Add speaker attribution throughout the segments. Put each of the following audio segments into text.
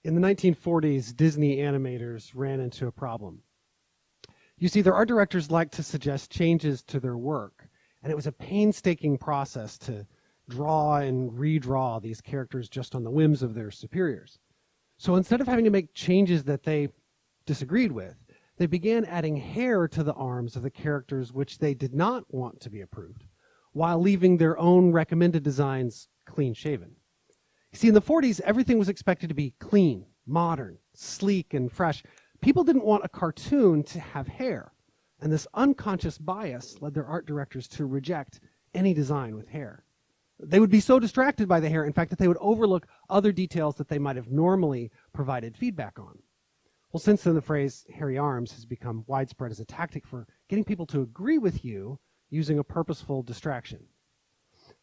Speaker 1: In the 1940s, Disney animators ran into a problem. You see, their art directors liked to suggest changes to their work, and it was a painstaking process to draw and redraw these characters just on the whims of their superiors. So instead of having to make changes that they disagreed with, they began adding hair to the arms of the characters which they did not want to be approved, while leaving their own recommended designs clean shaven. You see, in the 40s, everything was expected to be clean, modern, sleek, and fresh. People didn't want a cartoon to have hair, and this unconscious bias led their art directors to reject any design with hair. They would be so distracted by the hair, in fact, that they would overlook other details that they might have normally provided feedback on. Well, since then, the phrase hairy arms has become widespread as a tactic for getting people to agree with you using a purposeful distraction.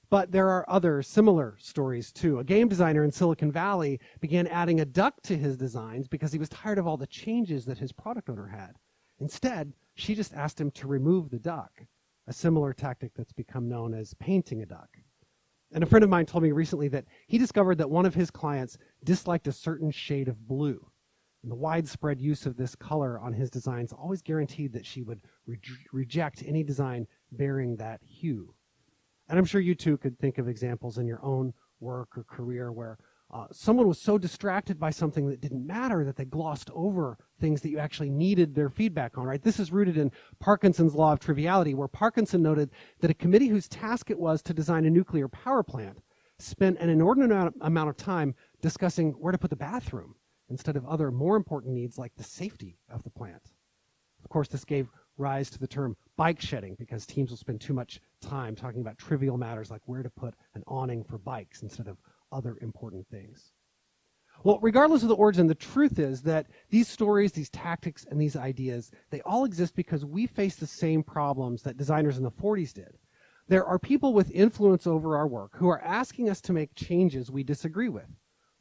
Speaker 1: But there are other similar stories too. A game designer in Silicon Valley began adding a duck to his designs because he was tired of all the changes that his product owner had. Instead, she just asked him to remove the duck, a similar tactic that's become known as painting a duck. And a friend of mine told me recently that he discovered that one of his clients disliked a certain shade of blue. And the widespread use of this color on his designs always guaranteed that she would reject any design bearing that hue. And I'm sure you too could think of examples in your own work or career where someone was so distracted by something that didn't matter that they glossed over things that you actually needed their feedback on, right? This is rooted in Parkinson's law of triviality, where Parkinson noted that a committee whose task it was to design a nuclear power plant spent an inordinate amount of time discussing where to put the bathroom instead of other more important needs like the safety of the plant. Of course, this gave rise to the term bike shedding because teams will spend too much time talking about trivial matters like where to put an awning for bikes instead of other important things. Well, regardless of the origin, the truth is that these stories, these tactics, and these ideas, they all exist because we face the same problems that designers in the 40s did. There are people with influence over our work who are asking us to make changes we disagree with.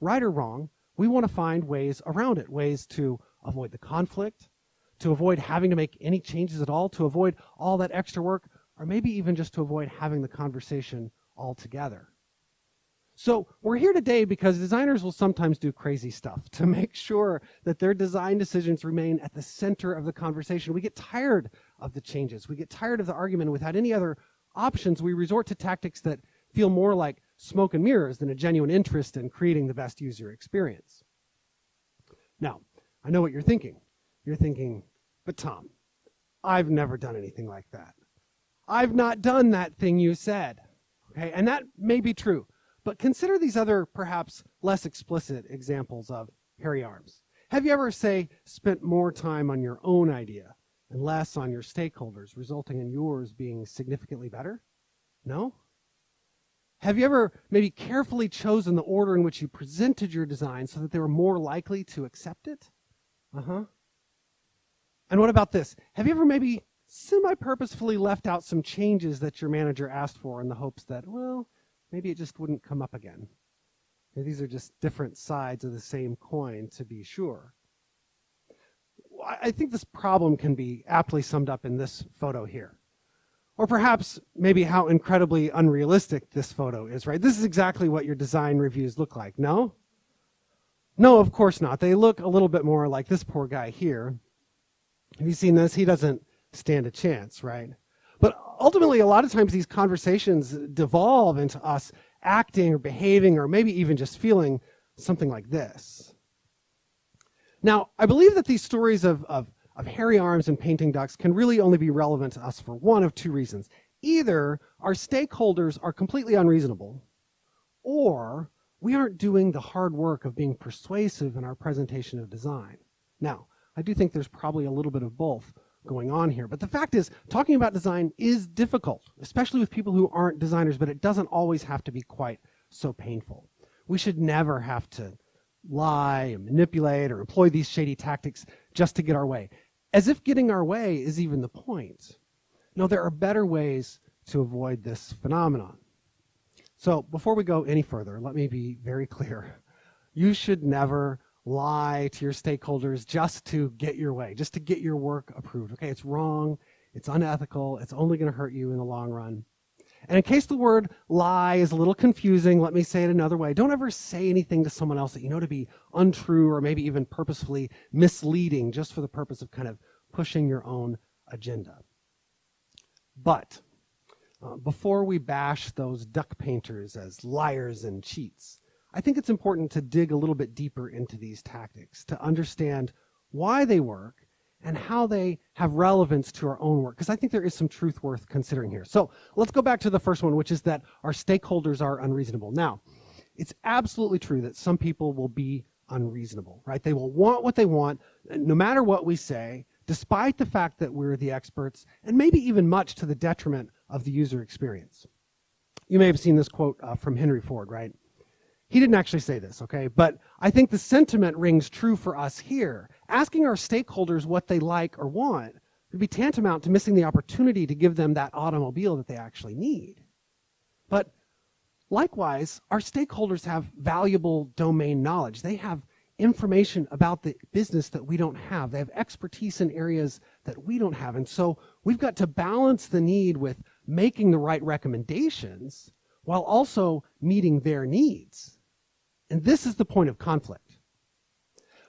Speaker 1: Right or wrong, we want to find ways around it, ways to avoid the conflict, to avoid having to make any changes at all, to avoid all that extra work, or maybe even just to avoid having the conversation altogether. So we're here today because designers will sometimes do crazy stuff to make sure that their design decisions remain at the center of the conversation. We get tired of the changes. We get tired of the argument. Without any other options, we resort to tactics that feel more like smoke and mirrors than a genuine interest in creating the best user experience. Now, I know what you're thinking. You're thinking, but Tom, I've never done anything like that. I've not done that thing you said. Okay, and that may be true. But consider these other, perhaps less explicit examples of hairy arms. Have you ever, say, spent more time on your own idea and less on your stakeholders, resulting in yours being significantly better? No? Have you ever maybe carefully chosen the order in which you presented your design so that they were more likely to accept it? And what about this? Have you ever maybe semi-purposefully left out some changes that your manager asked for in the hopes that, well, maybe it just wouldn't come up again? These are just different sides of the same coin, to be sure. I think this problem can be aptly summed up in this photo here. Or perhaps maybe how incredibly unrealistic this photo is, right? This is exactly what your design reviews look like, no? No, of course not. They look a little bit more like this poor guy here. Have you seen this? He doesn't stand a chance, right? But ultimately, a lot of times these conversations devolve into us acting or behaving or maybe even just feeling something like this. Now, I believe that these stories of hairy arms and painting ducks can really only be relevant to us for one of two reasons. Either our stakeholders are completely unreasonable, or we aren't doing the hard work of being persuasive in our presentation of design. Now, I do think there's probably a little bit of both going on here. But the fact is, talking about design is difficult, especially with people who aren't designers, but it doesn't always have to be quite so painful. We should never have to lie and manipulate or employ these shady tactics just to get our way, as if getting our way is even the point. No, there are better ways to avoid this phenomenon. So before we go any further, let me be very clear. You should never lie to your stakeholders just to get your way, just to get your work approved. Okay, it's wrong, it's unethical, it's only going to hurt you in the long run. And in case the word lie is a little confusing, let me say it another way. Don't ever say anything to someone else that you know to be untrue or maybe even purposefully misleading just for the purpose of kind of pushing your own agenda. But before we bash those duck painters as liars and cheats, I think it's important to dig a little bit deeper into these tactics to understand why they work and how they have relevance to our own work, because I think there is some truth worth considering here. So let's go back to the first one, which is that our stakeholders are unreasonable. Now, it's absolutely true that some people will be unreasonable, right? They will want what they want, no matter what we say, despite the fact that we're the experts, and maybe even much to the detriment of the user experience. You may have seen this quote from Henry Ford, right? He didn't actually say this, okay? But I think the sentiment rings true for us here. Asking our stakeholders what they like or want would be tantamount to missing the opportunity to give them that automobile that they actually need. But likewise, our stakeholders have valuable domain knowledge. They have information about the business that we don't have. They have expertise in areas that we don't have. And so we've got to balance the need with making the right recommendations while also meeting their needs. And this is the point of conflict.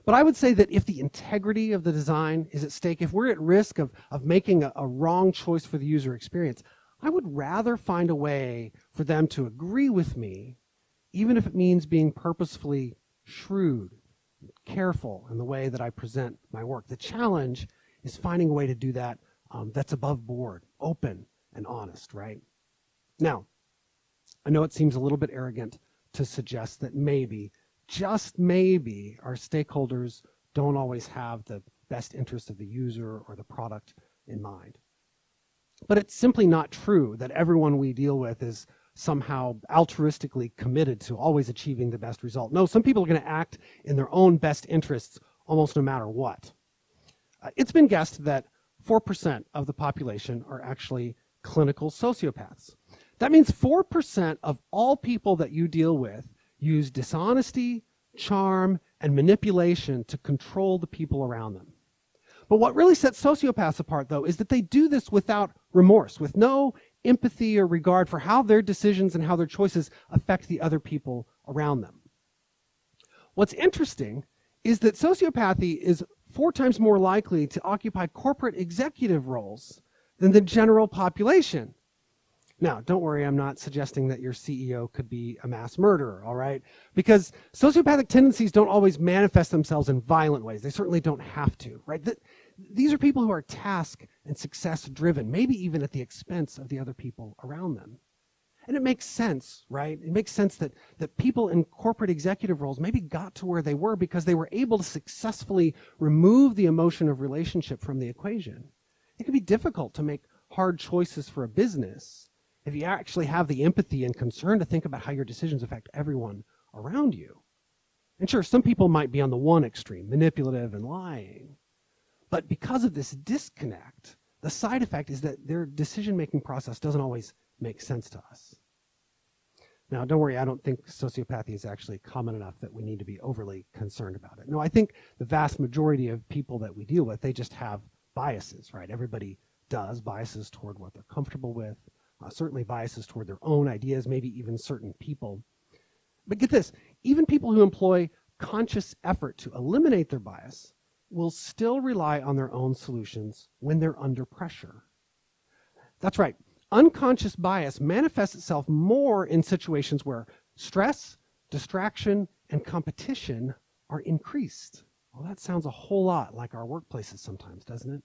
Speaker 1: But I would say that if the integrity of the design is at stake, if we're at risk of making a wrong choice for the user experience, I would rather find a way for them to agree with me, even if it means being purposefully shrewd, careful in the way that I present my work. The challenge is finding a way to do that that's above board, open, and honest, right? Now, I know it seems a little bit arrogant to suggest that maybe, just maybe, our stakeholders don't always have the best interest of the user or the product in mind. But it's simply not true that everyone we deal with is somehow altruistically committed to always achieving the best result. No, some people are going to act in their own best interests almost no matter what. It's been guessed that 4% of the population are actually clinical sociopaths. That means 4% of all people that you deal with use dishonesty, charm, and manipulation to control the people around them. But what really sets sociopaths apart, though, is that they do this without remorse, with no empathy or regard for how their decisions and how their choices affect the other people around them. What's interesting is that sociopathy is 4 times more likely to occupy corporate executive roles than the general population. Now, don't worry, I'm not suggesting that your CEO could be a mass murderer, all right? Because sociopathic tendencies don't always manifest themselves in violent ways. They certainly don't have to, right? These are people who are task and success driven, maybe even at the expense of the other people around them. And it makes sense, right? It makes sense that people in corporate executive roles maybe got to where they were because they were able to successfully remove the emotion of relationship from the equation. It can be difficult to make hard choices for a business if you actually have the empathy and concern to think about how your decisions affect everyone around you. And sure, some people might be on the one extreme, manipulative and lying. But because of this disconnect, the side effect is that their decision-making process doesn't always make sense to us. Now, don't worry, I don't think sociopathy is actually common enough that we need to be overly concerned about it. No, I think the vast majority of people that we deal with, they just have biases, right? Everybody does, biases toward what they're comfortable with, certainly biases toward their own ideas, maybe even certain people. But get this, even people who employ conscious effort to eliminate their bias will still rely on their own solutions when they're under pressure. That's right. Unconscious bias manifests itself more in situations where stress, distraction, and competition are increased. Well, that sounds a whole lot like our workplaces sometimes, doesn't it?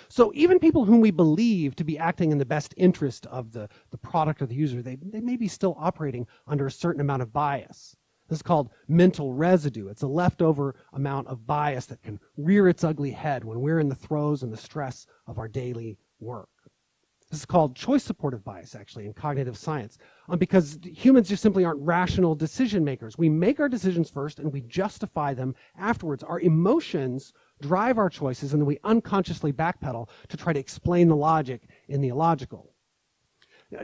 Speaker 1: So even people whom we believe to be acting in the best interest of the product or the user, they may be still operating under a certain amount of bias. This is called mental residue. It's a leftover amount of bias that can rear its ugly head when we're in the throes and the stress of our daily work. This is called choice supportive bias, actually, in cognitive science, because humans just simply aren't rational decision makers. We make our decisions first and we justify them afterwards. Our emotions drive our choices and then we unconsciously backpedal to try to explain the logic in the illogical.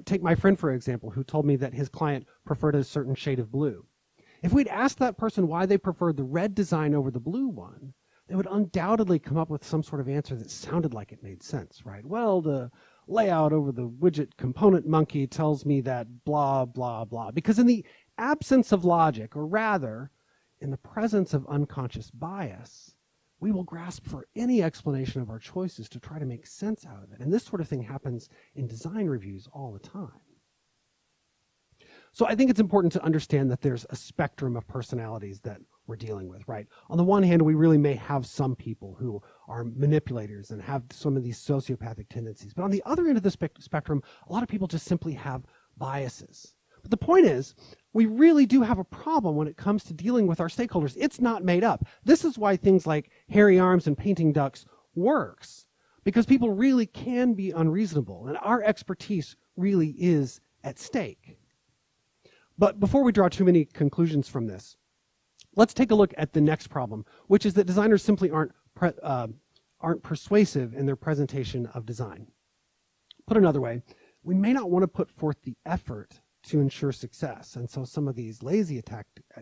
Speaker 1: Take my friend, for example, who told me that his client preferred a certain shade of blue. If we'd asked that person why they preferred the red design over the blue one, they would undoubtedly come up with some sort of answer that sounded like it made sense, right? Well, the layout over the widget component monkey tells me that blah, blah, blah. Because in the absence of logic, or rather, in the presence of unconscious bias, we will grasp for any explanation of our choices to try to make sense out of it. And this sort of thing happens in design reviews all the time. So I think it's important to understand that there's a spectrum of personalities that we're dealing with, right? On the one hand, we really may have some people who are manipulators and have some of these sociopathic tendencies. But on the other end of the spectrum, a lot of people just simply have biases. But the point is, we really do have a problem when it comes to dealing with our stakeholders. It's not made up. This is why things like hairy arms and painting ducks works, because people really can be unreasonable, and our expertise really is at stake. But before we draw too many conclusions from this, let's take a look at the next problem, which is that designers simply aren't persuasive in their presentation of design. Put another way, we may not want to put forth the effort to ensure success, and so some of these lazy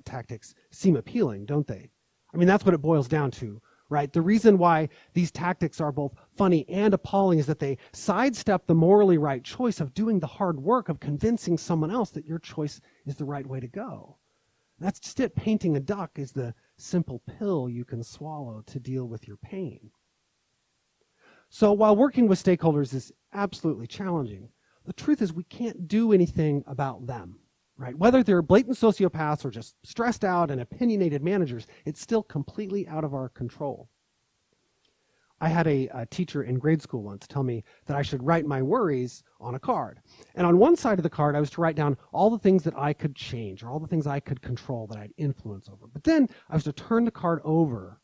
Speaker 1: tactics seem appealing, don't they? I mean, that's what it boils down to, right? The reason why these tactics are both funny and appalling is that they sidestep the morally right choice of doing the hard work of convincing someone else that your choice is the right way to go. That's just it. Painting a duck is the simple pill you can swallow to deal with your pain. So while working with stakeholders is absolutely challenging, the truth is we can't do anything about them, right? Whether they're blatant sociopaths or just stressed out and opinionated managers, it's still completely out of our control. I had a teacher in grade school once tell me that I should write my worries on a card. And on one side of the card, I was to write down all the things that I could change or all the things I could control that I had influence over. But then I was to turn the card over.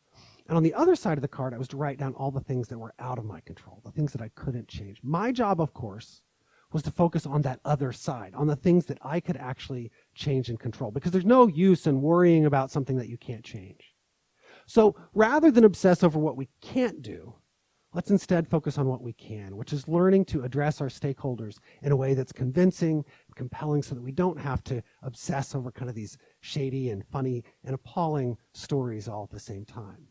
Speaker 1: And on the other side of the card, I was to write down all the things that were out of my control, the things that I couldn't change. My job, of course, was to focus on that other side, on the things that I could actually change and control, because there's no use in worrying about something that you can't change. So rather than obsess over what we can't do, let's instead focus on what we can, which is learning to address our stakeholders in a way that's convincing and compelling so that we don't have to obsess over kind of these shady and funny and appalling stories all at the same time.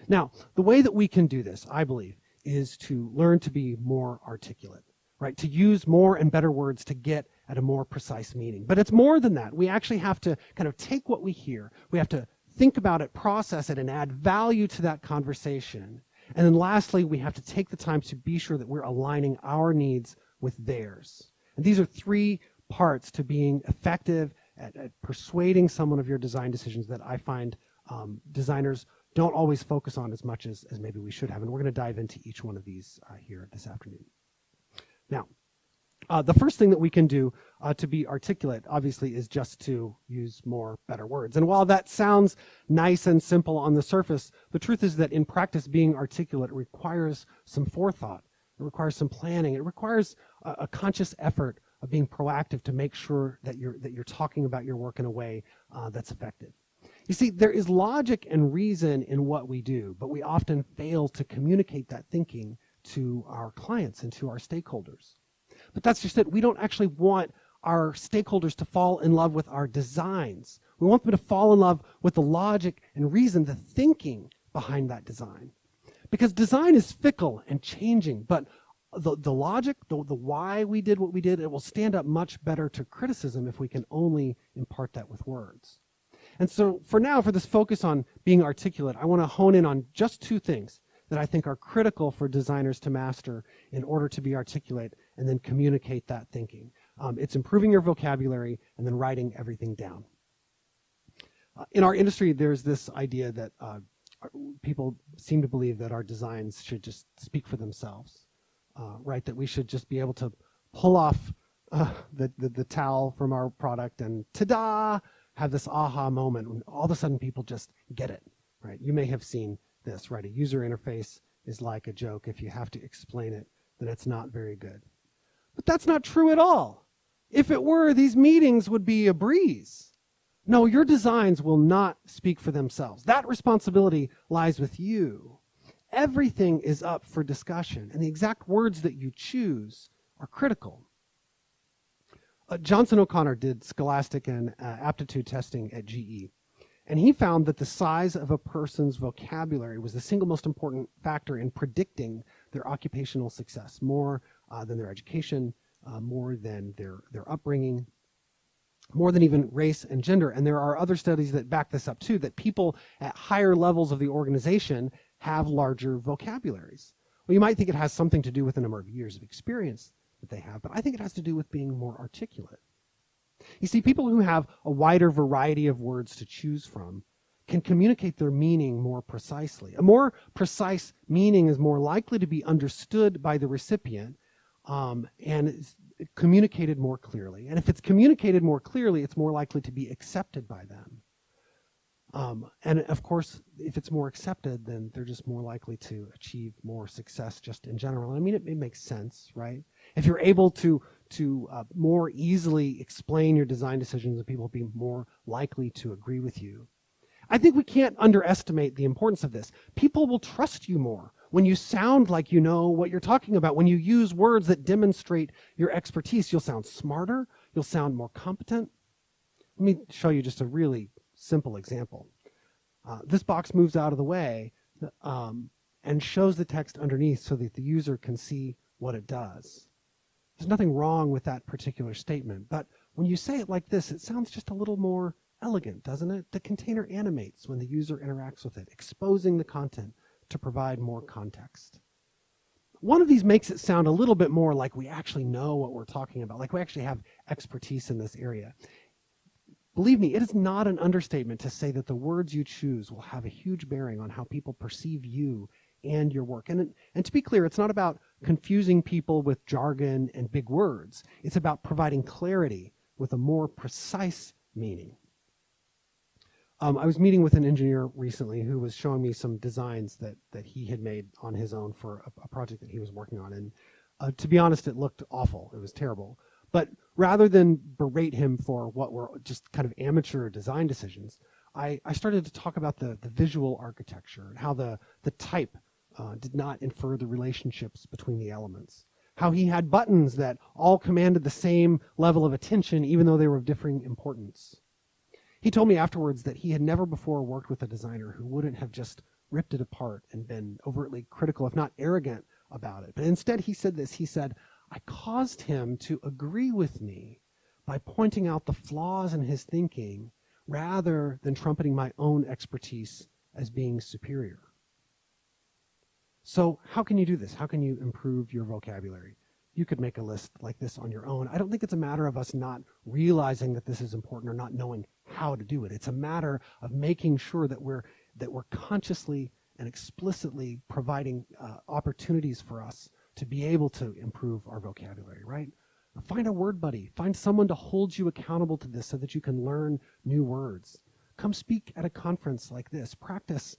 Speaker 1: Now, the way that we can do this, I believe, is to learn to be more articulate. Right, to use more and better words to get at a more precise meaning. But it's more than that. We actually have to kind of take what we hear. We have to think about it, process it, and add value to that conversation. And then lastly, we have to take the time to be sure that we're aligning our needs with theirs. And these are three parts to being effective at persuading someone of your design decisions that I find designers don't always focus on as much as maybe we should have. And we're going to dive into each one of these here this afternoon. Now, the first thing that we can do to be articulate, obviously, is just to use more, better words. And while that sounds nice and simple on the surface, the truth is that in practice, being articulate requires some forethought. It requires some planning. It requires a conscious effort of being proactive to make sure that you're talking about your work in a way that's effective. You see, there is logic and reason in what we do, but we often fail to communicate that thinking to our clients and to our stakeholders. But that's just it. We don't actually want our stakeholders to fall in love with our designs. We want them to fall in love with the logic and reason, the thinking behind that design. Because design is fickle and changing, but the logic, the why we did what we did, it will stand up much better to criticism if we can only impart that with words. And so for now, for this focus on being articulate, I want to hone in on just two things that I think are critical for designers to master in order to be articulate and then communicate that thinking. It's improving your vocabulary and then writing everything down. In our industry, there's this idea that people seem to believe that our designs should just speak for themselves, right? That we should just be able to pull off the towel from our product and ta-da, have this aha moment when all of a sudden people just get it, right? You may have seen this, right? A user interface is like a joke. If you have to explain it, then it's not very good. But that's not true at all. If it were, these meetings would be a breeze. No, your designs will not speak for themselves. That responsibility lies with you. Everything is up for discussion, and the exact words that you choose are critical. Johnson O'Connor did scholastic and aptitude testing at GE. And he found that the size of a person's vocabulary was the single most important factor in predicting their occupational success, more than their education, more than their upbringing, more than even race and gender. And there are other studies that back this up too, that people at higher levels of the organization have larger vocabularies. Well, you might think it has something to do with the number of years of experience that they have, but I think it has to do with being more articulate. You see, people who have a wider variety of words to choose from can communicate their meaning more precisely. A more precise meaning is more likely to be understood by the recipient, and it's communicated more clearly. And if it's communicated more clearly, it's more likely to be accepted by them. And of course, if it's more accepted, then they're just more likely to achieve more success just in general. I mean, it makes sense, right? If you're able to more easily explain your design decisions, and people will be more likely to agree with you. I think we can't underestimate the importance of this. People will trust you more when you sound like you know what you're talking about. When you use words that demonstrate your expertise, you'll sound smarter, you'll sound more competent. Let me show you just a really simple example. This box moves out of the way and shows the text underneath so that the user can see what it does. There's nothing wrong with that particular statement, but when you say it like this, it sounds just a little more elegant, doesn't it? The container animates when the user interacts with it, exposing the content to provide more context. One of these makes it sound a little bit more like we actually know what we're talking about, like we actually have expertise in this area. Believe me, it is not an understatement to say that the words you choose will have a huge bearing on how people perceive you and your work. And to be clear, it's not about confusing people with jargon and big words. It's about providing clarity with a more precise meaning. I was meeting with an engineer recently who was showing me some designs that he had made on his own for a project that he was working on. And to be honest, it looked awful. It was terrible. But rather than berate him for what were just kind of amateur design decisions, I started to talk about the visual architecture and how the type did not infer the relationships between the elements. How he had buttons that all commanded the same level of attention even though they were of differing importance. He told me afterwards that he had never before worked with a designer who wouldn't have just ripped it apart and been overtly critical, if not arrogant, about it. But instead he said this, he said, I caused him to agree with me by pointing out the flaws in his thinking rather than trumpeting my own expertise as being superior. So how can you do this? How can you improve your vocabulary? You could make a list like this on your own. I don't think it's a matter of us not realizing that this is important or not knowing how to do it. It's a matter of making sure that we're consciously and explicitly providing opportunities for us to be able to improve our vocabulary, right? Find a word buddy. Find someone to hold you accountable to this so that you can learn new words. Come speak at a conference like this. Practice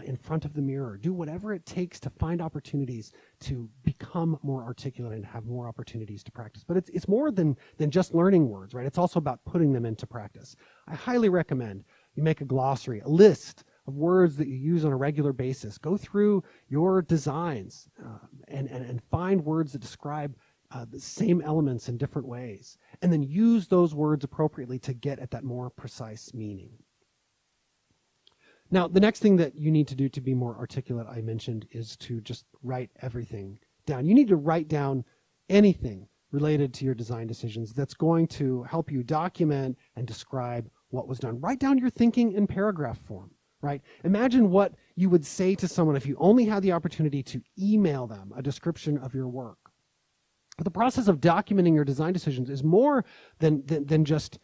Speaker 1: in front of the mirror. Do whatever it takes to find opportunities to become more articulate and have more opportunities to practice. But it's more than just learning words, right? It's also about putting them into practice. I highly recommend you make a glossary, a list of words that you use on a regular basis. Go through your designs and find words that describe the same elements in different ways, and then use those words appropriately to get at that more precise meaning. Now, the next thing that you need to do to be more articulate, I mentioned, is to just write everything down. You need to write down anything related to your design decisions that's going to help you document and describe what was done. Write down your thinking in paragraph form, right? Imagine what you would say to someone if you only had the opportunity to email them a description of your work. But the process of documenting your design decisions is more than just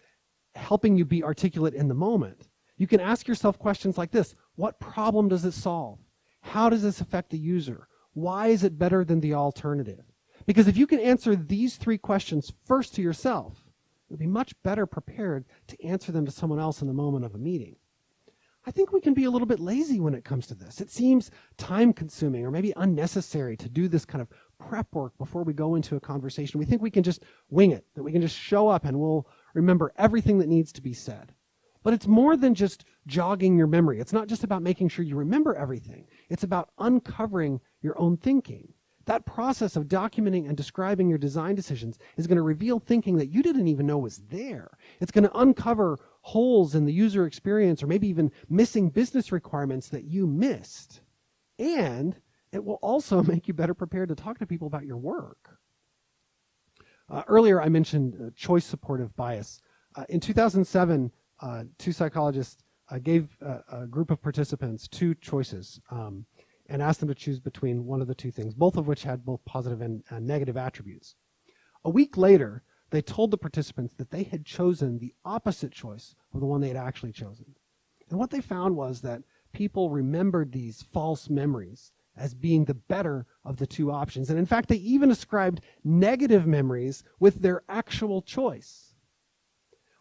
Speaker 1: helping you be articulate in the moment. You can ask yourself questions like this. What problem does it solve? How does this affect the user? Why is it better than the alternative? Because if you can answer these three questions first to yourself, you'll be much better prepared to answer them to someone else in the moment of a meeting. I think we can be a little bit lazy when it comes to this. It seems time-consuming or maybe unnecessary to do this kind of prep work before we go into a conversation. We think we can just wing it, that we can just show up and we'll remember everything that needs to be said. But it's more than just jogging your memory. It's not just about making sure you remember everything. It's about uncovering your own thinking. That process of documenting and describing your design decisions is going to reveal thinking that you didn't even know was there. It's going to uncover holes in the user experience or maybe even missing business requirements that you missed. And it will also make you better prepared to talk to people about your work. Earlier, I mentioned choice supportive bias. In 2007, two psychologists gave a group of participants two choices and asked them to choose between one of the two things, both of which had both positive and negative attributes. A week later, they told the participants that they had chosen the opposite choice of the one they had actually chosen. And what they found was that people remembered these false memories as being the better of the two options. And in fact, they even ascribed negative memories with their actual choice.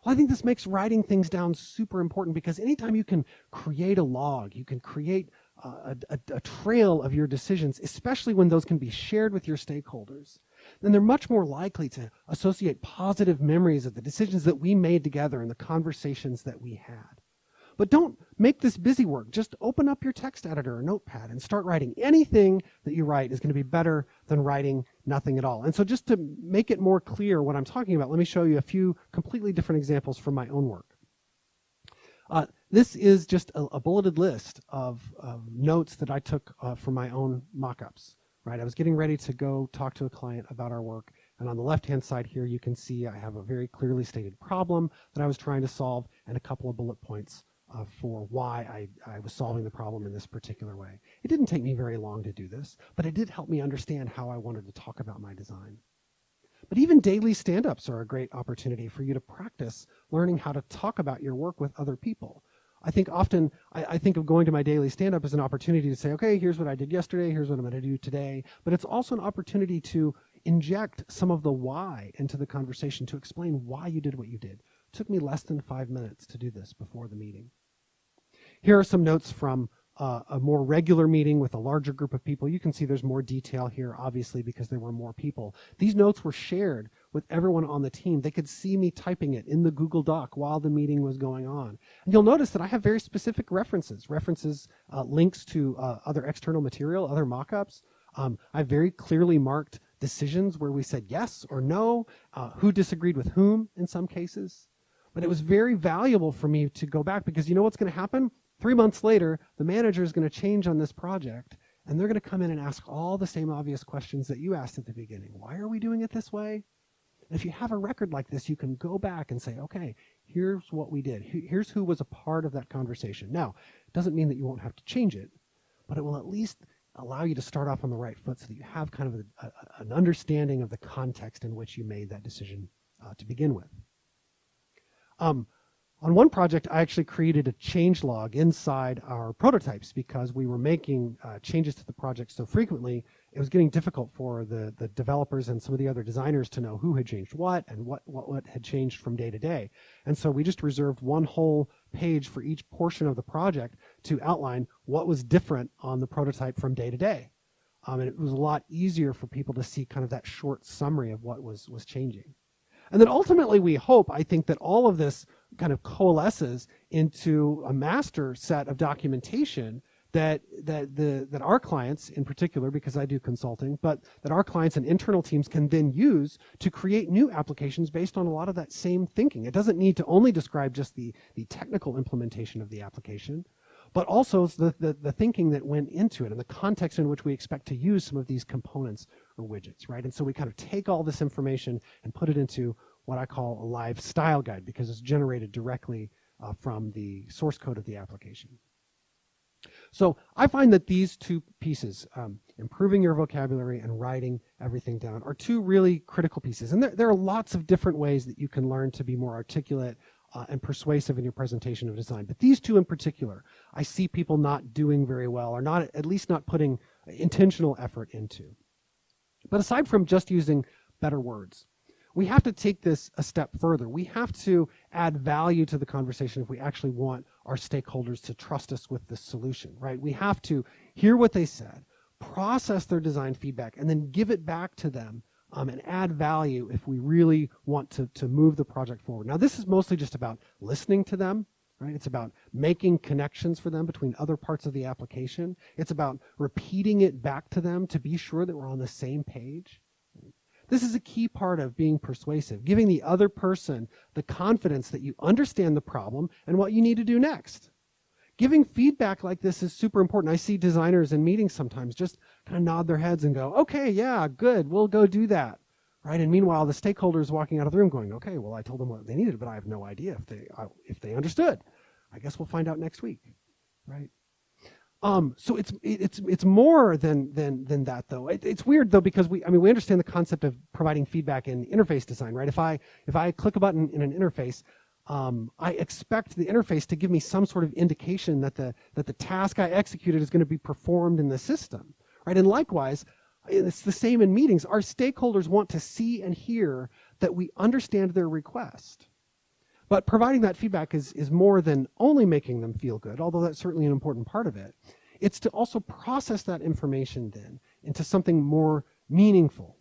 Speaker 1: Well, I think this makes writing things down super important, because anytime you can create a log, you can create a trail of your decisions, especially when those can be shared with your stakeholders, then they're much more likely to associate positive memories of the decisions that we made together and the conversations that we had. But don't make this busy work. Just open up your text editor or notepad and start writing. Anything that you write is going to be better than writing nothing at all. And so just to make it more clear what I'm talking about, let me show you a few completely different examples from my own work. This is just a bulleted list of notes that I took from my own mock-ups. Right? I was getting ready to go talk to a client about our work. And on the left-hand side here, you can see I have a very clearly stated problem that I was trying to solve and a couple of bullet points for why I was solving the problem in this particular way. It didn't take me very long to do this, but it did help me understand how I wanted to talk about my design. But even daily stand-ups are a great opportunity for you to practice learning how to talk about your work with other people. I think often I think of going to my daily stand-up as an opportunity to say, okay, here's what I did yesterday, here's what I'm going to do today. But it's also an opportunity to inject some of the why into the conversation, to explain why you did what you did. It took me less than 5 minutes to do this before the meeting. Here are some notes from a more regular meeting with a larger group of people. You can see there's more detail here, obviously, because there were more people. These notes were shared with everyone on the team. They could see me typing it in the Google Doc while the meeting was going on. And you'll notice that I have very specific references, links to other external material, other mock-ups. I very clearly marked decisions where we said yes or no, who disagreed with whom in some cases. But it was very valuable for me to go back, because you know what's going to happen? 3 months later, the manager is going to change on this project, and they're going to come in and ask all the same obvious questions that you asked at the beginning. Why are we doing it this way? And if you have a record like this, you can go back and say, okay, here's what we did. Here's who was a part of that conversation. Now, it doesn't mean that you won't have to change it, but it will at least allow you to start off on the right foot so that you have kind of an understanding of the context in which you made that decision to begin with. On one project, I actually created a change log inside our prototypes, because we were making changes to the project so frequently, it was getting difficult for the developers and some of the other designers to know who had changed what and what had changed from day to day. And so we just reserved one whole page for each portion of the project to outline what was different on the prototype from day to day. And it was a lot easier for people to see kind of that short summary of what was changing. And then ultimately, we hope, I think, that all of this kind of coalesces into a master set of documentation that our clients in particular, because I do consulting, but that our clients and internal teams can then use to create new applications based on a lot of that same thinking. It doesn't need to only describe just the technical implementation of the application, but also the thinking that went into it and the context in which we expect to use some of these components or widgets, right? And so we kind of take all this information and put it into what I call a live style guide, because it's generated directly from the source code of the application. So I find that these two pieces, improving your vocabulary and writing everything down, are two really critical pieces. And there are lots of different ways that you can learn to be more articulate and persuasive in your presentation of design. But these two in particular, I see people not doing very well, or not, at least not putting intentional effort into. But aside from just using better words, we have to take this a step further. We have to add value to the conversation if we actually want our stakeholders to trust us with the solution, right? We have to hear what they said, process their design feedback, and then give it back to them and add value if we really want to move the project forward. Now, this is mostly just about listening to them, right? It's about making connections for them between other parts of the application. It's about repeating it back to them to be sure that we're on the same page. This is a key part of being persuasive, giving the other person the confidence that you understand the problem and what you need to do next. Giving feedback like this is super important. I see designers in meetings sometimes just kind of nod their heads and go, okay, yeah, good, we'll go do that. right? And meanwhile, the stakeholders walking out of the room going, okay, well, I told them what they needed, but I have no idea if they understood. I guess we'll find out next week, right? So it's more than that, though. It's weird, though, because we understand the concept of providing feedback in interface design, right? If I click a button in an interface, I expect the interface to give me some sort of indication that the task I executed is going to be performed in the system, right? And likewise, it's the same in meetings. Our stakeholders want to see and hear that we understand their request. But providing that feedback is more than only making them feel good, although that's certainly an important part of it. It's to also process that information then into something more meaningful.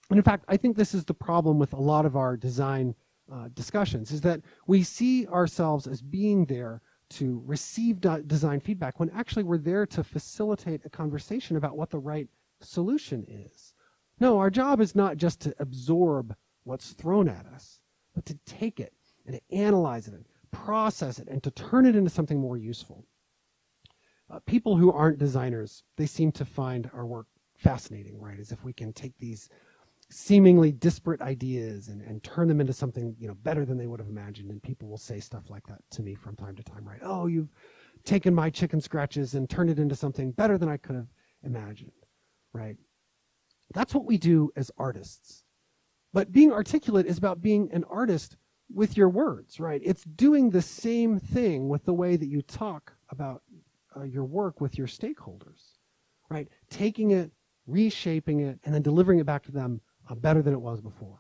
Speaker 1: And in fact, I think this is the problem with a lot of our design discussions, is that we see ourselves as being there to receive design feedback when actually we're there to facilitate a conversation about what the right solution is. No, our job is not just to absorb what's thrown at us, but to take it and to analyze it and process it and to turn it into something more useful. People who aren't designers, they seem to find our work fascinating, right? As if we can take these seemingly disparate ideas and turn them into something, better than they would have imagined. And people will say stuff like that to me from time to time, right? Oh, you've taken my chicken scratches and turned it into something better than I could have imagined, right? That's what we do as artists. But being articulate is about being an artist with your words, right? It's doing the same thing with the way that you talk about your work with your stakeholders, right? Taking it, reshaping it, and then delivering it back to them better than it was before.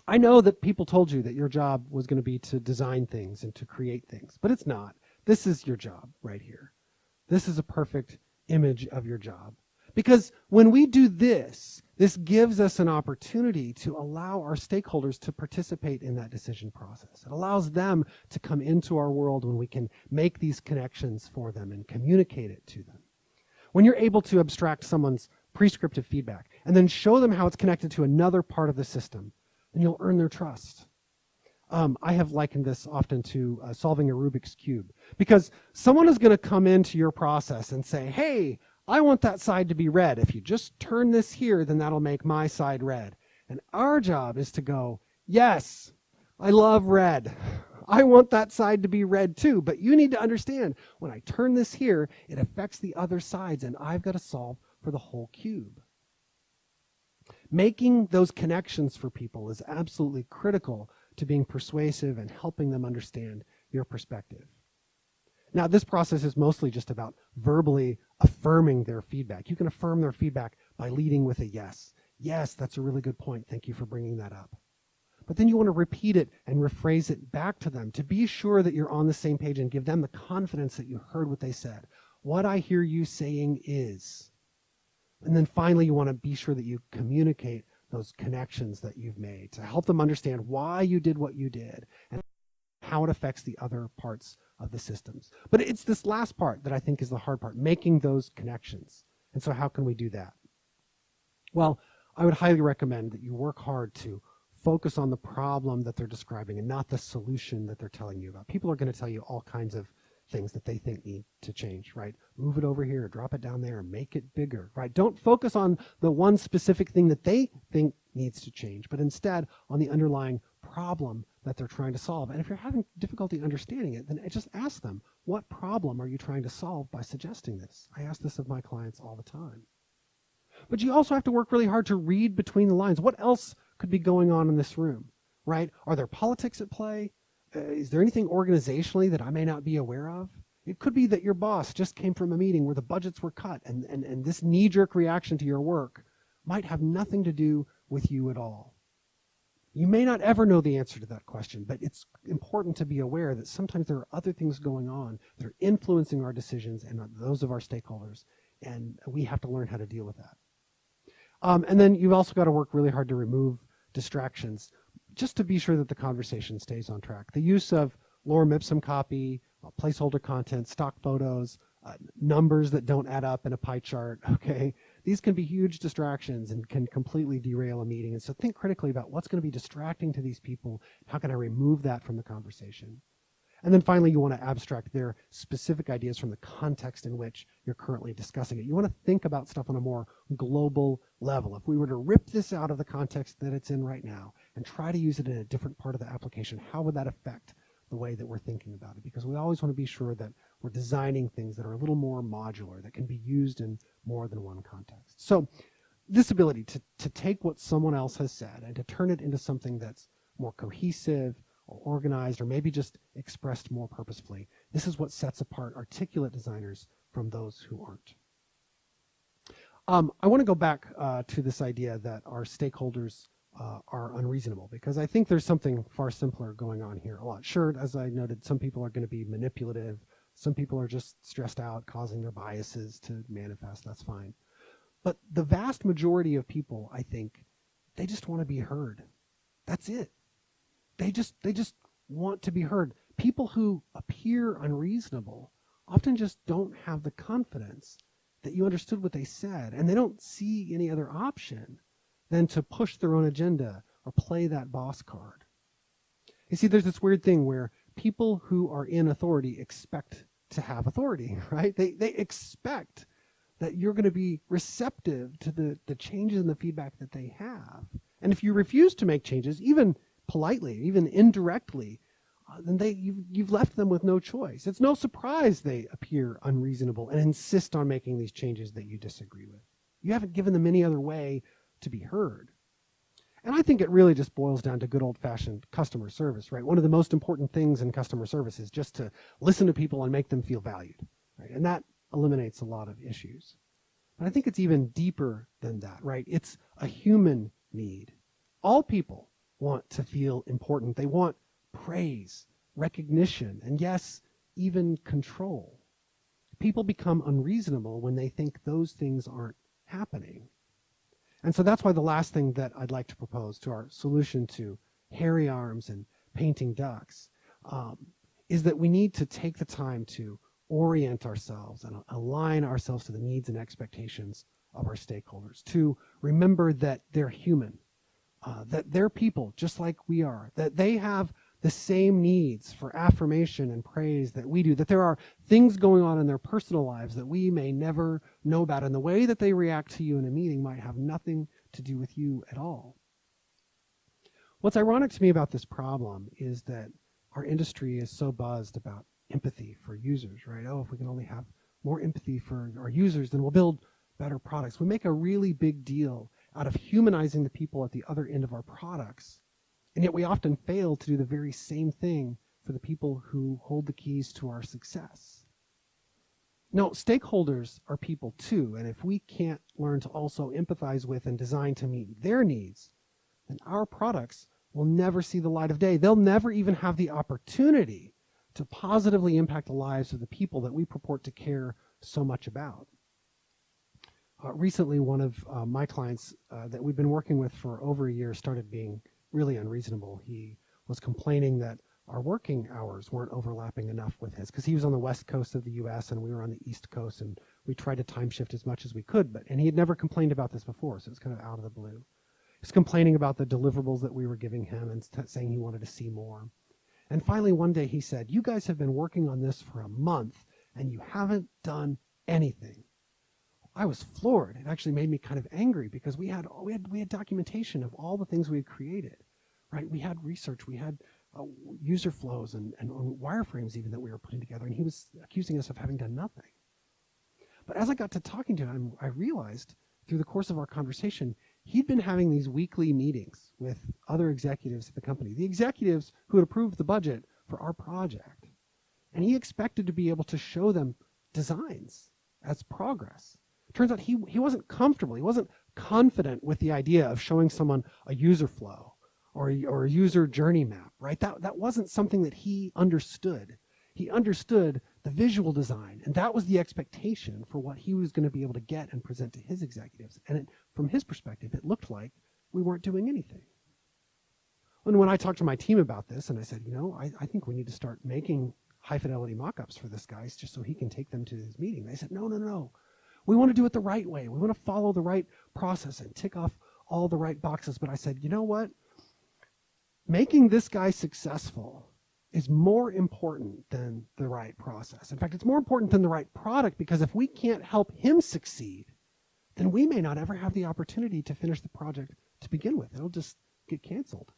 Speaker 1: I know that people told you that your job was going to be to design things and to create things, but it's not. This is your job right here. This is a perfect image of your job. Because when we do this gives us an opportunity to allow our stakeholders to participate in that decision process. It allows them to come into our world when we can make these connections for them and communicate it to them. When you're able to abstract someone's prescriptive feedback and then show them how it's connected to another part of the system, then you'll earn their trust. I have likened this often to solving a Rubik's Cube, because someone is going to come into your process and say, hey, I want that side to be red. If you just turn this here, then that'll make my side red. And our job is to go, yes, I love red. I want that side to be red too. But you need to understand, when I turn this here, it affects the other sides, and I've got to solve for the whole cube. Making those connections for people is absolutely critical to being persuasive and helping them understand your perspective. Now, this process is mostly just about verbally affirming their feedback. You can affirm their feedback by leading with a yes. Yes, that's a really good point. Thank you for bringing that up. But then you want to repeat it and rephrase it back to them to be sure that you're on the same page and give them the confidence that you heard what they said. What I hear you saying is. And then finally, you want to be sure that you communicate those connections that you've made to help them understand why you did what you did and how it affects the other parts of the systems. But it's this last part that I think is the hard part, making those connections. And so how can we do that? Well, I would highly recommend that you work hard to focus on the problem that they're describing and not the solution that they're telling you about. People are going to tell you all kinds of things that they think need to change, right? Move it over here, drop it down there, make it bigger, right? Don't focus on the one specific thing that they think needs to change, but instead on the underlying problem that they're trying to solve. And if you're having difficulty understanding it, then just ask them, what problem are you trying to solve by suggesting this? I ask this of my clients all the time. But you also have to work really hard to read between the lines. What else could be going on in this room, right? Are there politics at play? Is there anything organizationally that I may not be aware of? It could be that your boss just came from a meeting where the budgets were cut, and this knee-jerk reaction to your work might have nothing to do with you at all. You may not ever know the answer to that question, but it's important to be aware that sometimes there are other things going on that are influencing our decisions and those of our stakeholders, and we have to learn how to deal with that. And then you've also got to work really hard to remove distractions, just to be sure that the conversation stays on track. The use of lorem ipsum copy, placeholder content, stock photos, numbers that don't add up in a pie chart, okay? These can be huge distractions and can completely derail a meeting. And so think critically about what's going to be distracting to these people. How can I remove that from the conversation? And then finally, you want to abstract their specific ideas from the context in which you're currently discussing it. You want to think about stuff on a more global level. If we were to rip this out of the context that it's in right now and try to use it in a different part of the application, how would that affect the way that we're thinking about it? Because we always want to be sure that we're designing things that are a little more modular, that can be used in more than one context. So this ability to take what someone else has said and to turn it into something that's more cohesive or organized, or maybe just expressed more purposefully, this is what sets apart articulate designers from those who aren't. I want to go back to this idea that our stakeholders are unreasonable, because I think there's something far simpler going on here a lot. Sure, as I noted, some people are going to be manipulative. Some people are just stressed out, causing their biases to manifest. That's fine. But the vast majority of people, I think, they just want to be heard. That's it. They just want to be heard. People who appear unreasonable often just don't have the confidence that you understood what they said, and they don't see any other option than to push their own agenda or play that boss card. You see, there's this weird thing where people who are in authority expect to have authority, right? They expect that you're going to be receptive to the changes and the feedback that they have. And if you refuse to make changes, even politely, even indirectly, then you've left them with no choice. It's no surprise they appear unreasonable and insist on making these changes that you disagree with. You haven't given them any other way to be heard. And I think it really just boils down to good old-fashioned customer service, right? One of the most important things in customer service is just to listen to people and make them feel valued, right? And that eliminates a lot of issues. But I think it's even deeper than that, right? It's a human need. All people want to feel important. They want praise, recognition, and yes, even control. People become unreasonable when they think those things aren't happening. And so that's why the last thing that I'd like to propose to our solution to hairy arms and painting ducks is that we need to take the time to orient ourselves and align ourselves to the needs and expectations of our stakeholders, to remember that they're human, that they're people just like we are, that they have the same needs for affirmation and praise that we do, that there are things going on in their personal lives that we may never know about, and the way that they react to you in a meeting might have nothing to do with you at all. What's ironic to me about this problem is that our industry is so buzzed about empathy for users, right? Oh, if we can only have more empathy for our users, then we'll build better products. We make a really big deal out of humanizing the people at the other end of our products. And yet we often fail to do the very same thing for the people who hold the keys to our success. Now, stakeholders are people too, and if we can't learn to also empathize with and design to meet their needs, then our products will never see the light of day. They'll never even have the opportunity to positively impact the lives of the people that we purport to care so much about. Recently, one of my clients that we've been working with for over a year started being really unreasonable. He was complaining that our working hours weren't overlapping enough with his, because he was on the west coast of the US and we were on the east coast, and we tried to time shift as much as we could, and he had never complained about this before, so it's kind of out of the blue. He was complaining about the deliverables that we were giving him and saying he wanted to see more. And finally one day he said, "You guys have been working on this for a month and you haven't done anything." I was floored. It actually made me kind of angry, because we had documentation of all the things we had created, right? We had research, we had user flows and wireframes even that we were putting together, and he was accusing us of having done nothing. But as I got to talking to him, I realized through the course of our conversation, he'd been having these weekly meetings with other executives at the company, the executives who had approved the budget for our project. And he expected to be able to show them designs as progress. Turns out he wasn't comfortable. He wasn't confident with the idea of showing someone a user flow or a user journey map, right? That wasn't something that he understood. He understood the visual design, and that was the expectation for what he was going to be able to get and present to his executives. And from his perspective, it looked like we weren't doing anything. And when I talked to my team about this, and I said, I think we need to start making high-fidelity mock-ups for this guy just so he can take them to his meeting. They said, no. We want to do it the right way. We want to follow the right process and tick off all the right boxes. But I said, you know what? Making this guy successful is more important than the right process. In fact, it's more important than the right product, because if we can't help him succeed, then we may not ever have the opportunity to finish the project to begin with. It'll just get canceled.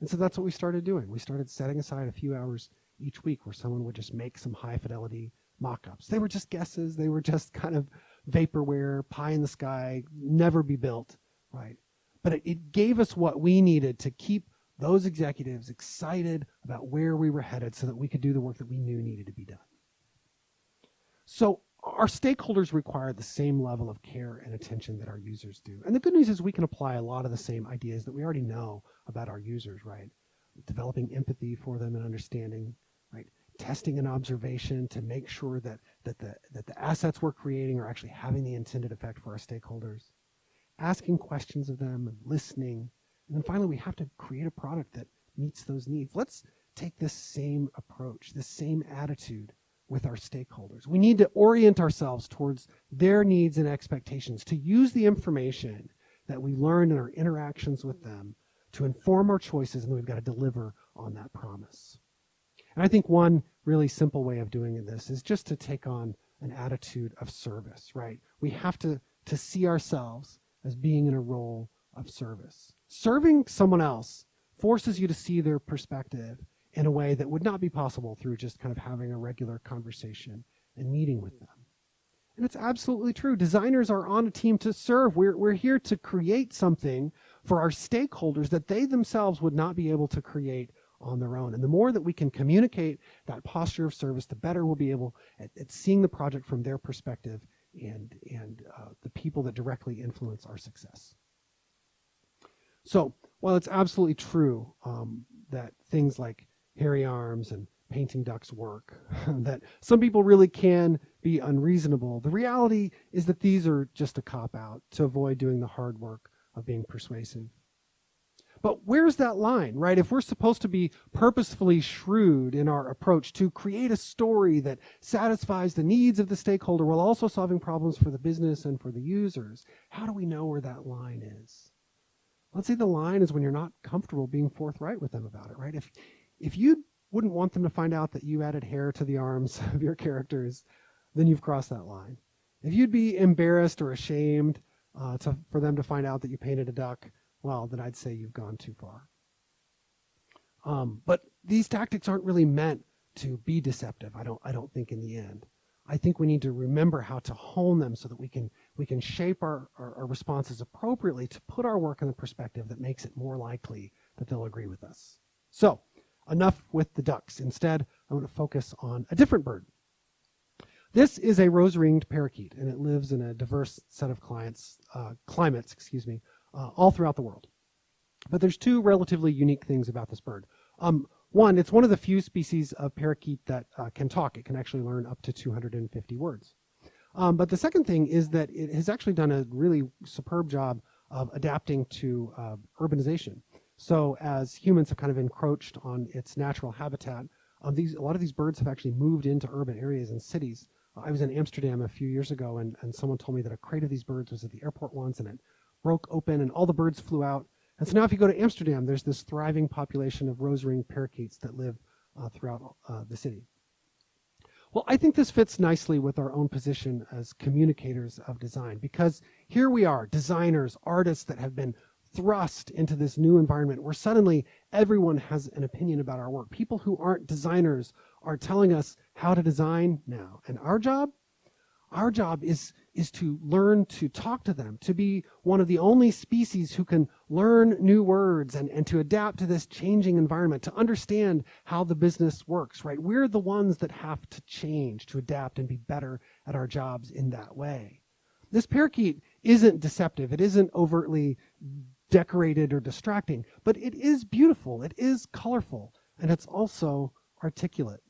Speaker 1: And so that's what we started doing. We started setting aside a few hours each week where someone would just make some high fidelity mock-ups. They were just guesses. They were just kind of vaporware, pie in the sky, never be built, right? But it gave us what we needed to keep those executives excited about where we were headed so that we could do the work that we knew needed to be done. So our stakeholders require the same level of care and attention that our users do. And the good news is we can apply a lot of the same ideas that we already know about our users, right? Developing empathy for them and understanding, right? Testing and observation to make sure that the assets we're creating are actually having the intended effect for our stakeholders. Asking questions of them and listening. And then finally, we have to create a product that meets those needs. Let's take this same approach, this same attitude with our stakeholders. We need to orient ourselves towards their needs and expectations, to use the information that we learn in our interactions with them to inform our choices, and then we've got to deliver on that promise. And I think one really simple way of doing this is just to take on an attitude of service, right? We have to see ourselves as being in a role of service. Serving someone else forces you to see their perspective in a way that would not be possible through just kind of having a regular conversation and meeting with them. And it's absolutely true. Designers are on a team to serve. We're here to create something for our stakeholders that they themselves would not be able to create on their own. And the more that we can communicate that posture of service, the better we'll be able at seeing the project from their perspective and the people that directly influence our success. So while it's absolutely true that things like hairy arms and painting ducks work, that some people really can be unreasonable, the reality is that these are just a cop-out to avoid doing the hard work of being persuasive. But where's that line, right? If we're supposed to be purposefully shrewd in our approach to create a story that satisfies the needs of the stakeholder while also solving problems for the business and for the users, how do we know where that line is? Let's say the line is when you're not comfortable being forthright with them about it, right? If you wouldn't want them to find out that you added hair to the arms of your characters, then you've crossed that line. If you'd be embarrassed or ashamed for them to find out that you painted a duck, well, then I'd say you've gone too far. But these tactics aren't really meant to be deceptive, I don't think, in the end. I think we need to remember how to hone them so that we can shape our responses appropriately to put our work in the perspective that makes it more likely that they'll agree with us. So, enough with the ducks. Instead, I want to focus on a different bird. This is a rose-ringed parakeet, and it lives in a diverse set of climates, all throughout the world. But there's two relatively unique things about this bird. One, it's one of the few species of parakeet that can talk. It can actually learn up to 250 words. But the second thing is that it has actually done a really superb job of adapting to urbanization. So as humans have kind of encroached on its natural habitat, a lot of these birds have actually moved into urban areas and cities. I was in Amsterdam a few years ago, and someone told me that a crate of these birds was at the airport once, and it broke open, and all the birds flew out. And so now if you go to Amsterdam, there's this thriving population of rose-ringed parakeets that live throughout the city. Well, I think this fits nicely with our own position as communicators of design, because here we are, designers, artists that have been thrust into this new environment where suddenly everyone has an opinion about our work. People who aren't designers are telling us how to design now. And our job is to learn to talk to them, to be one of the only species who can learn new words and to adapt to this changing environment, to understand how the business works, right? We're the ones that have to change, to adapt and be better at our jobs in that way. This parakeet isn't deceptive. It isn't overtly decorated or distracting, but it is beautiful. It is colorful, and it's also articulate.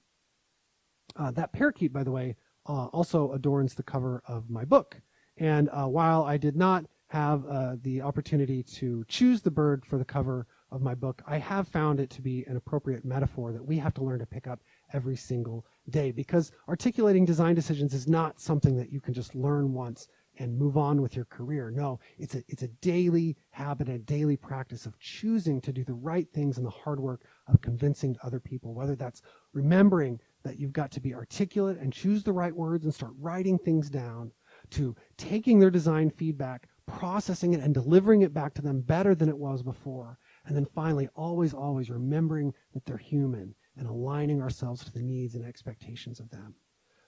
Speaker 1: That parakeet, by the way, also adorns the cover of my book. And while I did not have the opportunity to choose the bird for the cover of my book, I have found it to be an appropriate metaphor that we have to learn to pick up every single day, because articulating design decisions is not something that you can just learn once and move on with your career. No, it's a daily habit, a daily practice of choosing to do the right things and the hard work of convincing other people, whether that's remembering that you've got to be articulate and choose the right words and start writing things down, to taking their design feedback, processing it and delivering it back to them better than it was before. And then finally, always, always remembering that they're human and aligning ourselves to the needs and expectations of them.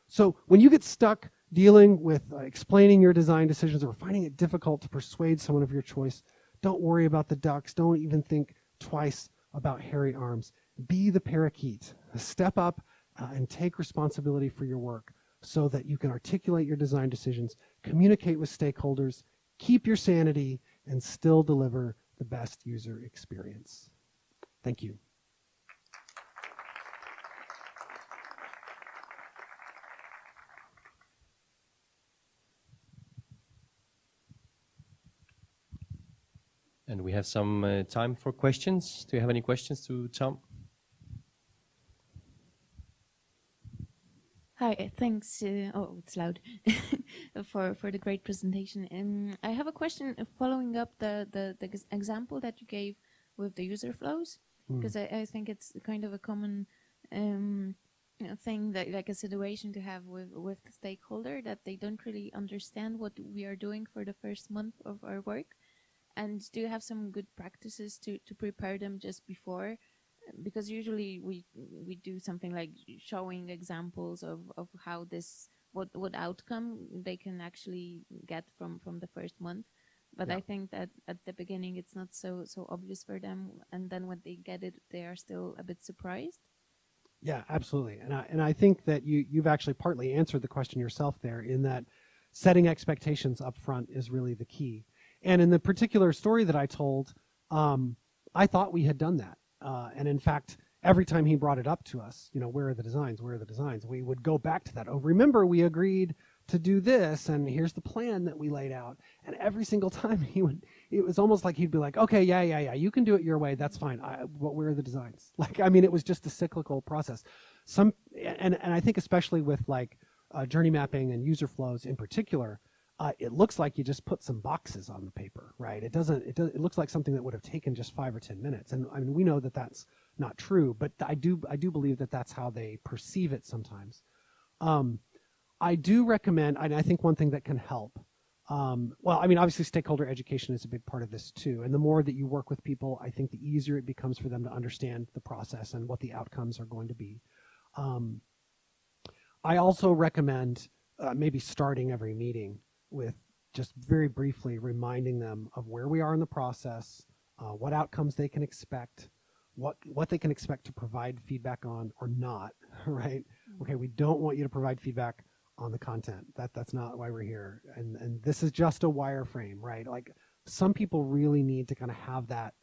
Speaker 1: So when you get stuck dealing with explaining your design decisions or finding it difficult to persuade someone of your choice, don't worry about the ducks. Don't even think twice about hairy arms. Be the parakeet. Step up and take responsibility for your work so that you can articulate your design decisions, communicate with stakeholders, keep your sanity, and still deliver the best user experience. Thank you.
Speaker 2: And we have some time for questions. Do you have any questions to Tom?
Speaker 3: Hi, thanks. Oh, it's loud. for the great presentation. I have a question following up the example that you gave with the user flows, because I think it's kind of a common thing, that like a situation to have with the stakeholder, that they don't really understand what we are doing for the first month of our work. And do you have some good practices to prepare them just before? Because usually we do something like showing examples of how this, what outcome they can actually get from the first month. But yeah. I think that at the beginning it's not so obvious for them, and then when they get it, they are still a bit surprised.
Speaker 1: Yeah, absolutely. And I think that you've actually partly answered the question yourself there, in that setting expectations up front is really the key. And in the particular story that I told, I thought we had done that. And in fact, every time he brought it up to us, where are the designs? Where are the designs? We would go back to that. Oh, remember, we agreed to do this, and here's the plan that we laid out. And every single time it was almost like he'd be like, okay, yeah, you can do it your way. That's fine. But where are the designs? It was just a cyclical process. And I think especially with journey mapping and user flows in particular, it looks like you just put some boxes on the paper, right? It looks like something that would have taken just 5 or 10 minutes. And I mean, we know that that's not true, but I do believe that that's how they perceive it sometimes. I do recommend, and I think one thing that can help, obviously stakeholder education is a big part of this too. And the more that you work with people, I think the easier it becomes for them to understand the process and what the outcomes are going to be. I also recommend maybe starting every meeting with just very briefly reminding them of where we are in the process, what outcomes they can expect, what they can expect to provide feedback on or not, right? Okay, we don't want you to provide feedback on the content. That's not why we're here. And this is just a wireframe, right? Like, some people really need to kind of have that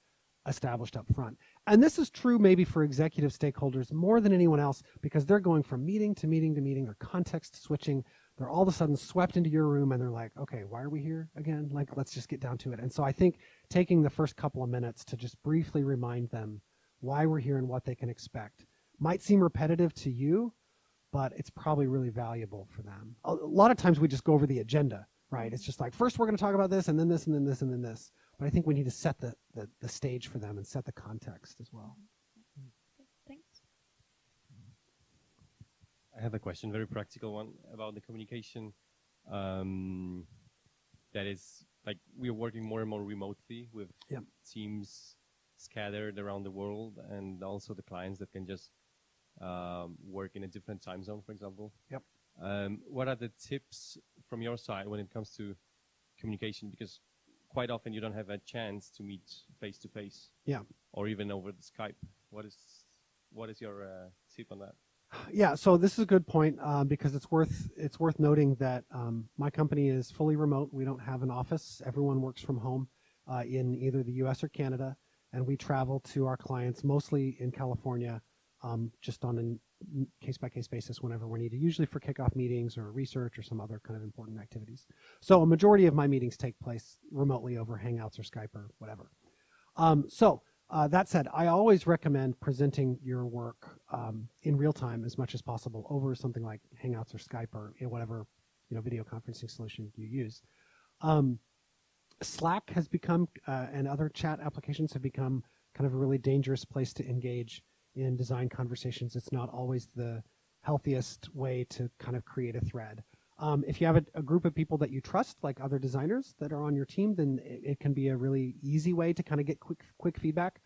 Speaker 1: established up front. And this is true maybe for executive stakeholders more than anyone else, because they're going from meeting to meeting to meeting, they're context switching. They're all of a sudden swept into your room and they're like, okay, why are we here again? Let's just get down to it. And so I think taking the first couple of minutes to just briefly remind them why we're here and what they can expect might seem repetitive to you, but it's probably really valuable for them. A lot of times we just go over the agenda, right? It's just like, first we're going to talk about this, and then this, and then this, and then this. But I think we need to set the stage for them and set the context as well.
Speaker 3: Thanks.
Speaker 2: I have a question, very practical one, about the communication. That is, like, we're working more and more remotely with teams scattered around the world, and also the clients that can just work in a different time zone, for example.
Speaker 1: Yep.
Speaker 2: What are the tips from your side when it comes to communication? Because quite often you don't have a chance to meet face to face. Yeah. Or even over the Skype. What is your tip on that?
Speaker 1: Yeah, so this is a good point, because it's worth noting that my company is fully remote. We don't have an office. Everyone works from home in either the US or Canada, and we travel to our clients mostly in California, just on a case-by-case basis whenever we're needed, usually for kickoff meetings or research or some other kind of important activities. So a majority of my meetings take place remotely over Hangouts or Skype or whatever. That said, I always recommend presenting your work in real time as much as possible over something like Hangouts or Skype or whatever video conferencing solution you use. Slack has become, and other chat applications have become kind of a really dangerous place to engage in design conversations. It's not always the healthiest way to kind of create a thread. If you have a group of people that you trust, like other designers that are on your team, then it can be a really easy way to kind of get quick feedback.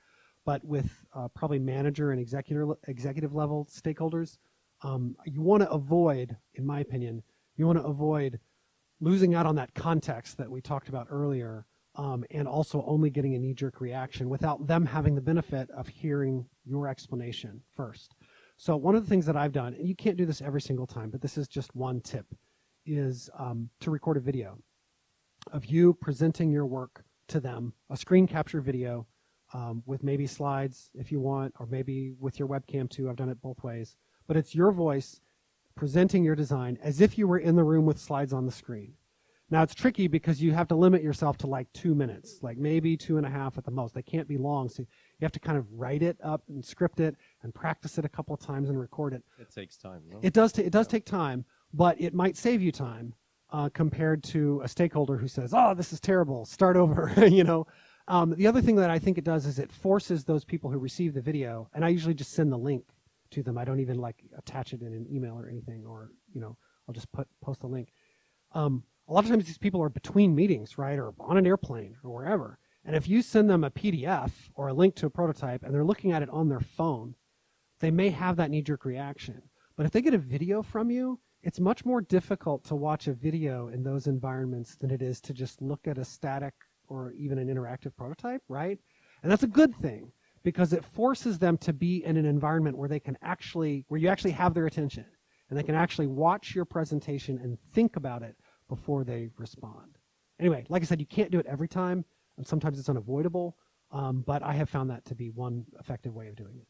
Speaker 1: But with probably manager and executive level stakeholders, you want to avoid, in my opinion, you want to avoid losing out on that context that we talked about earlier, and also only getting a knee-jerk reaction without them having the benefit of hearing your explanation first. So one of the things that I've done, and you can't do this every single time, but this is just one tip, is to record a video of you presenting your work to them, a screen capture video with maybe slides if you want, or maybe with your webcam too. I've done it both ways. But it's your voice presenting your design as if you were in the room with slides on the screen. Now it's tricky because you have to limit yourself to like 2 minutes, like maybe 2.5 at the most. They can't be long, so you have to kind of write it up and script it and practice it a couple of times and record it.
Speaker 2: It takes time, no?
Speaker 1: It does take time, but it might save you time compared to a stakeholder who says, "Oh, this is terrible, start over." The other thing that I think it does is it forces those people who receive the video, and I usually just send the link to them. I don't even like attach it in an email or anything, or I'll just post the link. A lot of times these people are between meetings, right, or on an airplane or wherever. And if you send them a PDF or a link to a prototype and they're looking at it on their phone, they may have that knee-jerk reaction. But if they get a video from you, it's much more difficult to watch a video in those environments than it is to just look at a static or even an interactive prototype, right? And that's a good thing because it forces them to be in an environment where you actually have their attention and they can actually watch your presentation and think about it before they respond. Anyway, like I said, you can't do it every time, and sometimes it's unavoidable, but I have found that to be one effective way of doing it.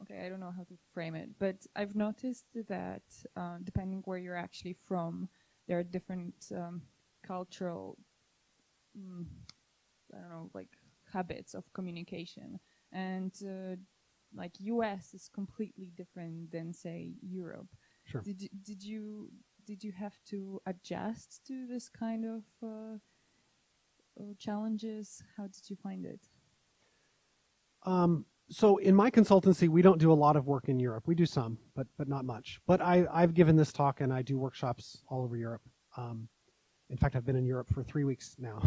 Speaker 4: Okay, I don't know how to frame it, but I've noticed that depending where you're actually from, there are different cultural, habits of communication. And like US is completely different than, say, Europe.
Speaker 1: Sure.
Speaker 4: Did you have to adjust to this kind of challenges? How did you find it?
Speaker 1: So in my consultancy, we don't do a lot of work in Europe. We do some, but not much. But I've given this talk and I do workshops all over Europe. In fact, I've been in Europe for 3 weeks now.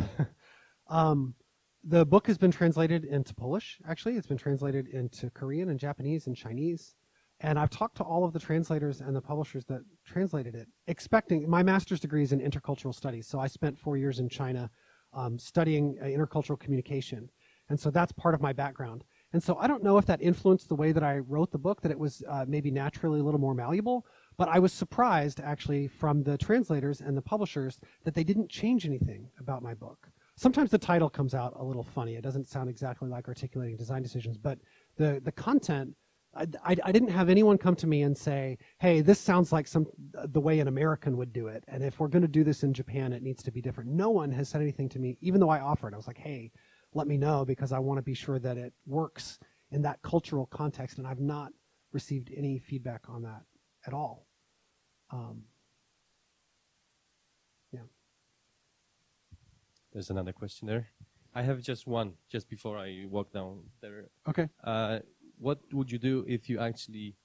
Speaker 1: The book has been translated into Polish, actually. It's been translated into Korean and Japanese and Chinese. And I've talked to all of the translators and the publishers that translated it, expecting, my master's degree is in intercultural studies. So I spent 4 years in China studying intercultural communication. And so that's part of my background. And so I don't know if that influenced the way that I wrote the book, that it was maybe naturally a little more malleable, but I was surprised actually from the translators and the publishers that they didn't change anything about my book. Sometimes the title comes out a little funny. It doesn't sound exactly like articulating design decisions, but the content, I didn't have anyone come to me and say, hey, this sounds like the way an American would do it. And if we're going to do this in Japan, it needs to be different. No one has said anything to me, even though I offered. I was like, hey, let me know because I want to be sure that it works in that cultural context. And I've not received any feedback on that at all. Yeah.
Speaker 2: There's another question there. I have just one, just before I walk down there.
Speaker 1: Okay.
Speaker 2: What would you do if you actually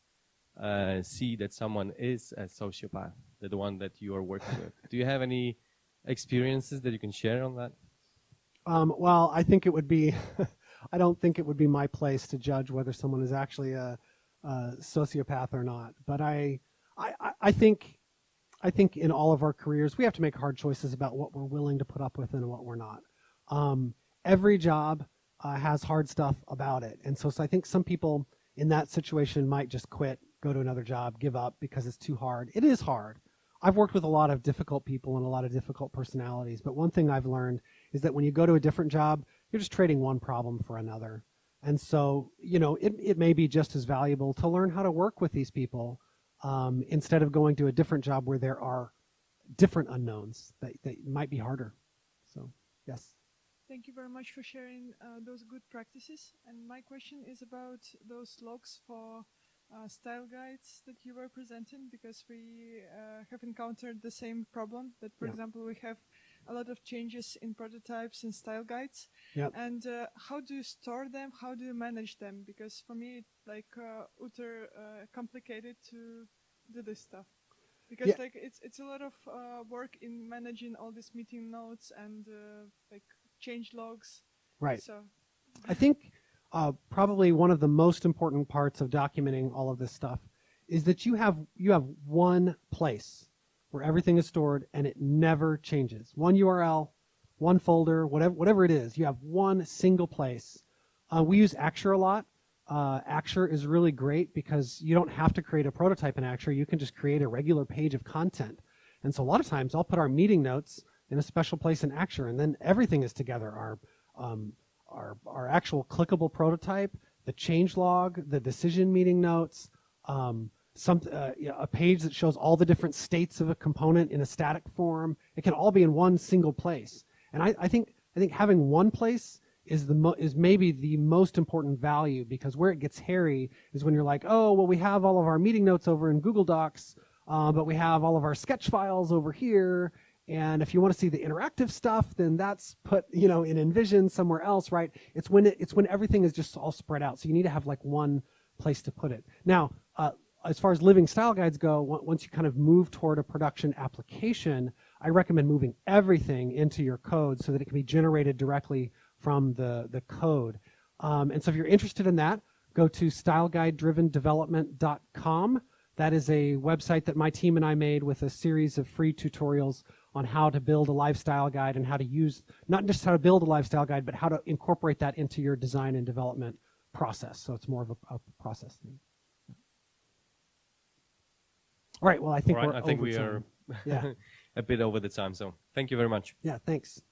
Speaker 2: see that someone is a sociopath, the one that you are working with? Do you have any experiences that you can share on that?
Speaker 1: Well, I think it would be, I don't think it would be my place to judge whether someone is actually a sociopath or not. But I think in all of our careers, we have to make hard choices about what we're willing to put up with and what we're not. Every job has hard stuff about it. And so I think some people in that situation might just quit, go to another job, give up because it's too hard. It is hard. I've worked with a lot of difficult people and a lot of difficult personalities. But one thing I've learned is that when you go to a different job, you're just trading one problem for another. And so, it may be just as valuable to learn how to work with these people instead of going to a different job where there are different unknowns that might be harder. So, yes.
Speaker 5: Thank you very much for sharing those good practices. And my question is about those logs for style guides that you were presenting, because we have encountered the same problem that, for example, we have a lot of changes in prototypes and style guides.
Speaker 1: Yep.
Speaker 5: And how do you store them? How do you manage them? Because for me, it's like utter complicated to do this stuff. Because like it's a lot of work in managing all these meeting notes and like change logs.
Speaker 1: Right.
Speaker 5: So
Speaker 1: I think probably one of the most important parts of documenting all of this stuff is that you have one place where everything is stored and it never changes. One URL, one folder, whatever it is. You have one single place. We use Axure a lot. Axure is really great because you don't have to create a prototype in Axure. You can just create a regular page of content. And so a lot of times I'll put our meeting notes in a special place in Axure, and then everything is together. Our actual clickable prototype, the change log, the decision meeting notes, a page that shows all the different states of a component in a static form. It can all be in one single place. And I think having one place is maybe the most important value, because where it gets hairy is when you're like, oh, well, we have all of our meeting notes over in Google Docs, but we have all of our sketch files over here. And if you want to see the interactive stuff, then that's put, in InVision somewhere else, right? It's when everything is just all spread out. So you need to have like one place to put it. Now, as far as living style guides go, once you kind of move toward a production application, I recommend moving everything into your code so that it can be generated directly from the code. And so if you're interested in that, go to styleguidedrivendevelopment.com. That is a website that my team and I made with a series of free tutorials on how to build a lifestyle guide and how to use, not just how to build a lifestyle guide, but how to incorporate that into your design and development process. So it's more of a process thing. All right, well, I think
Speaker 2: we are
Speaker 1: yeah.
Speaker 2: a bit over the time, so thank you very much.
Speaker 1: Yeah, thanks.